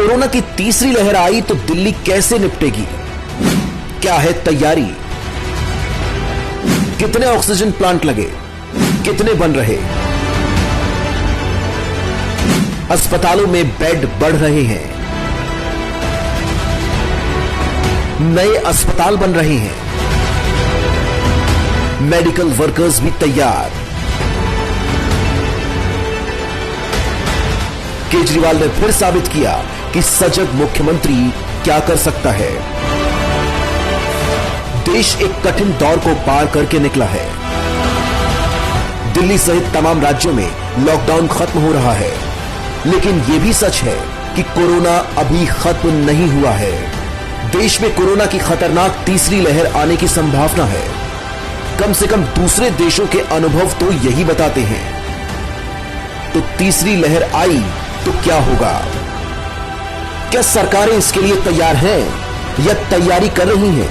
Corona की तीसरी लहर आई तो दिल्ली कैसे निपटेगी? क्या है तैयारी? कितने ऑक्सीजन प्लांट लगे? कितने बन रहे? अस्पतालों में बेड बढ़ रहे हैं, नए अस्पताल बन रहे हैं, मेडिकल वर्कर्स भी तैयार। केजरीवाल ने फिर साबित किया कि सजग मुख्यमंत्री क्या कर सकता है। देश एक कठिन दौर को पार करके निकला है। दिल्ली सहित तमाम राज्यों में लॉकडाउन खत्म हो रहा है, लेकिन यह भी सच है कि कोरोना अभी खत्म नहीं हुआ है। देश में कोरोना की खतरनाक तीसरी लहर आने की संभावना है। कम से कम दूसरे देशों के अनुभव तो यही बताते हैं। तो तीसरी लहर आई तो क्या होगा? क्या सरकारें इसके लिए तैयार हैं या तैयारी कर रही हैं?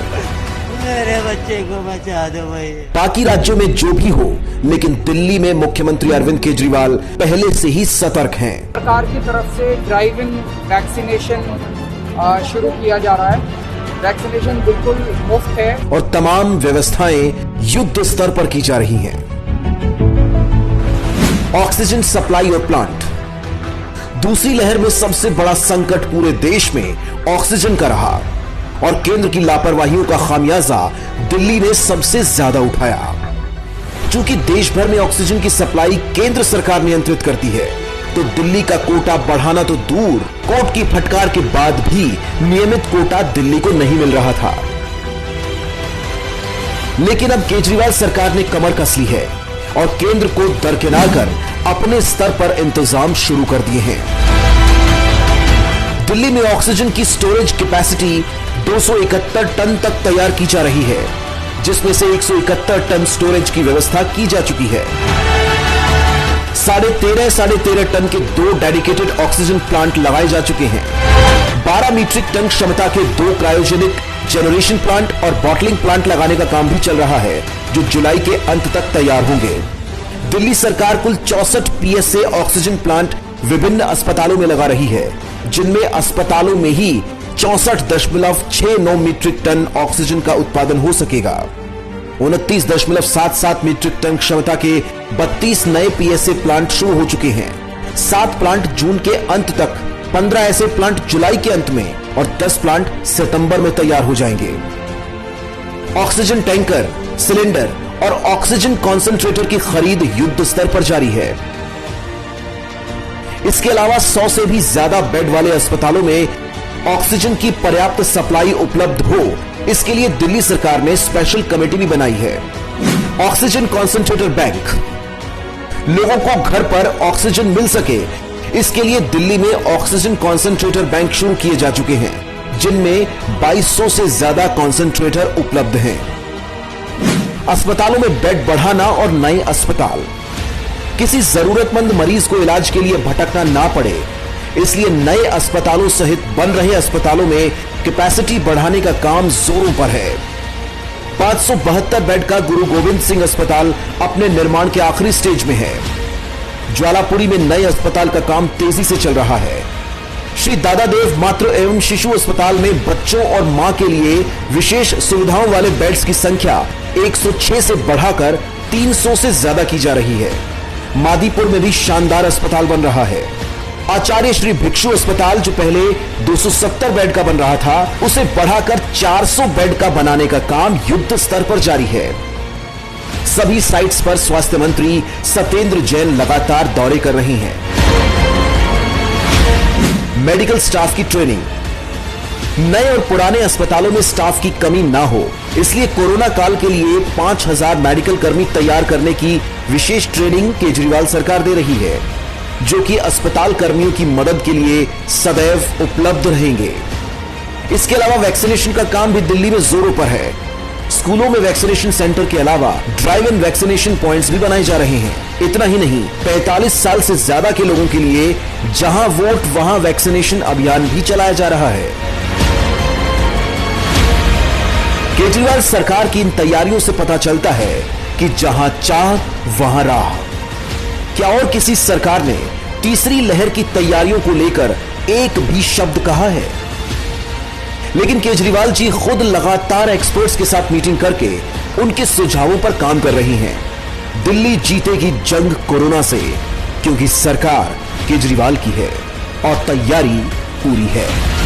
मेरे बच्चे को बचा दो भाई। बाकी राज्यों में जो भी हो, लेकिन दिल्ली में मुख्यमंत्री अरविंद केजरीवाल पहले से ही सतर्क हैं। सरकार की तरफ से ड्राइव इन वैक्सीनेशन शुरू किया जा रहा है। वैक्सीनेशन बिल्कुल मुफ्त है और तमाम व्यवस्थाएं युद्ध स्तर पर की जा रही हैं। ऑक्सीजन सप्लाई और प्लांट। दूसरी लहर में सबसे बड़ा संकट पूरे देश में ऑक्सीजन का रहा और केंद्र की लापरवाहियों का खामियाजा दिल्ली ने सबसे ज्यादा उठाया। चूंकि देश भर में ऑक्सीजन की सप्लाई केंद्र सरकार नियंत्रित करती है, तो दिल्ली का कोटा बढ़ाना तो दूर, कोर्ट की फटकार के बाद भी नियमित कोटा दिल्ली को नहीं मिल रहा था। लेकिन अब केजरीवाल सरकार ने कमर कस ली है और केंद्र को दरकिनार कर अपने स्तर पर इंतजाम शुरू कर दिए हैं। दिल्ली में ऑक्सीजन की स्टोरेज कैपेसिटी 271 टन तक तैयार की जा रही है, जिसमें से 171 टन स्टोरेज की व्यवस्था की जा चुकी है। 13.5 टन के 2 डेडिकेटेड ऑक्सीजन प्लांट लगाए जा चुके हैं। 12 मीट्रिक टन क्षमता के 2 क्रायोजेनिक जनरेशन प्लांट और बॉटलिंग प्लांट लगाने का काम भी चल रहा है, जो जुलाई के अंत तक तैयार होंगे। दिल्ली सरकार कुल 64 पीएसए ऑक्सीजन प्लांट विभिन्न अस्पतालों में लगा रही है, जिनमें अस्पतालों में ही 64.69 मीट्रिक टन ऑक्सीजन का उत्पादन हो सकेगा। 29.77 मीट्रिक टन क्षमता के 32 नए पीएसए प्लांट शुरू हो चुके हैं। 7 प्लांट जून के अंत तक, 15 ऐसे प्लांट जुलाई के अंत में और 10 प्लांट सितंबर में तैयार हो जाएंगे। ऑक्सीजन टैंकर, सिलेंडर और ऑक्सीजन कॉन्सेंट्रेटर की खरीद युद्ध स्तर पर जारी है। इसके अलावा 100 से भी ज्यादा बेड वाले अस्पतालों में ऑक्सीजन की पर्याप्त सप्लाई उपलब्ध हो, इसके लिए दिल्ली सरकार ने स्पेशल कमेटी भी बनाई है। Oxygen concentrator bank. लोगों को घर पर ऑक्सीजन मिल सके, इसके लिए दिल्ली में ऑक्सीजन कॉन्सेंट्रेटर बैंक शुरू किए जा चुके हैं, जिनमें 2200 से ज्यादा कॉन्सेंट्रेटर उपलब्ध हैं। अस्पतालों में बेड बढ़ाना और नए अस्पताल। किसी जरूरतमंद मरीज को इलाज के लिए भटकना ना पड़े, इसलिए नए अस्पतालों सहित बन रहे अस्पतालों में कैपेसिटी बढ़ाने का काम जोरों पर है। 572 बेड का गुरु गोविंद सिंह अस्पताल अपने निर्माण के आखिरी स्टेज में है। ज्वालापुरी में नए अस्पताल का काम तेजी से चल रहा है। श्री दादादेव मातृ एवं शिशु अस्पताल में बच्चों और मां के लिए विशेष सुविधाओं वाले बेड्स की संख्या 106 से बढ़ाकर 300 से ज्यादा की जा रही है। मादीपुर में भी शानदार अस्पताल बन रहा है। आचार्य श्री भिक्षु अस्पताल, जो पहले 270 बेड का बन रहा था, उसे बढ़ाकर 400 बेड का बनाने का काम युद्ध स्तर पर जारी है। सभी साइट्स पर स्वास्थ्य मंत्री सत्येंद्र जैन लगातार दौरे कर रहे हैं। मेडिकल स्टाफ की ट्रेनिंग। नए और पुराने अस्पतालों में स्टाफ की कमी ना हो, इसलिए कोरोना काल के लिए 5000 मेडिकल कर्मी तैयार करने की विशेष ट्रेनिंग केजरीवाल सरकार दे रही है, जो कि अस्पताल कर्मियों की मदद के लिए सदैव उपलब्ध रहेंगे। इसके अलावा वैक्सीनेशन का काम भी दिल्ली में जोरों पर है। स्कूलों में वैक्सीनेशन सेंटर के अलावा ड्राइव इन वैक्सीनेशन पॉइंट्स भी बनाए जा रहे हैं। इतना ही नहीं, 45 साल से ज्यादा के लोगों के लिए जहां वोट वहां वैक्सीनेशन अभियान भी चलाया जा रहा है। केजरीवाल सरकार की इन तैयारियों से पता चलता है कि जहां चाह वहां राह। क्या और किसी सरकार ने तीसरी लहर की तैयारियों को लेकर एक भी शब्द कहा है। लेकिन केजरीवाल जी खुद लगातार एक्सपर्ट्स के साथ मीटिंग करके उनके सुझावों पर काम कर रही हैं। दिल्ली जीतेगी जंग कोरोना से, क्योंकि सरकार केजरीवाल की है और तैयारी पूरी है।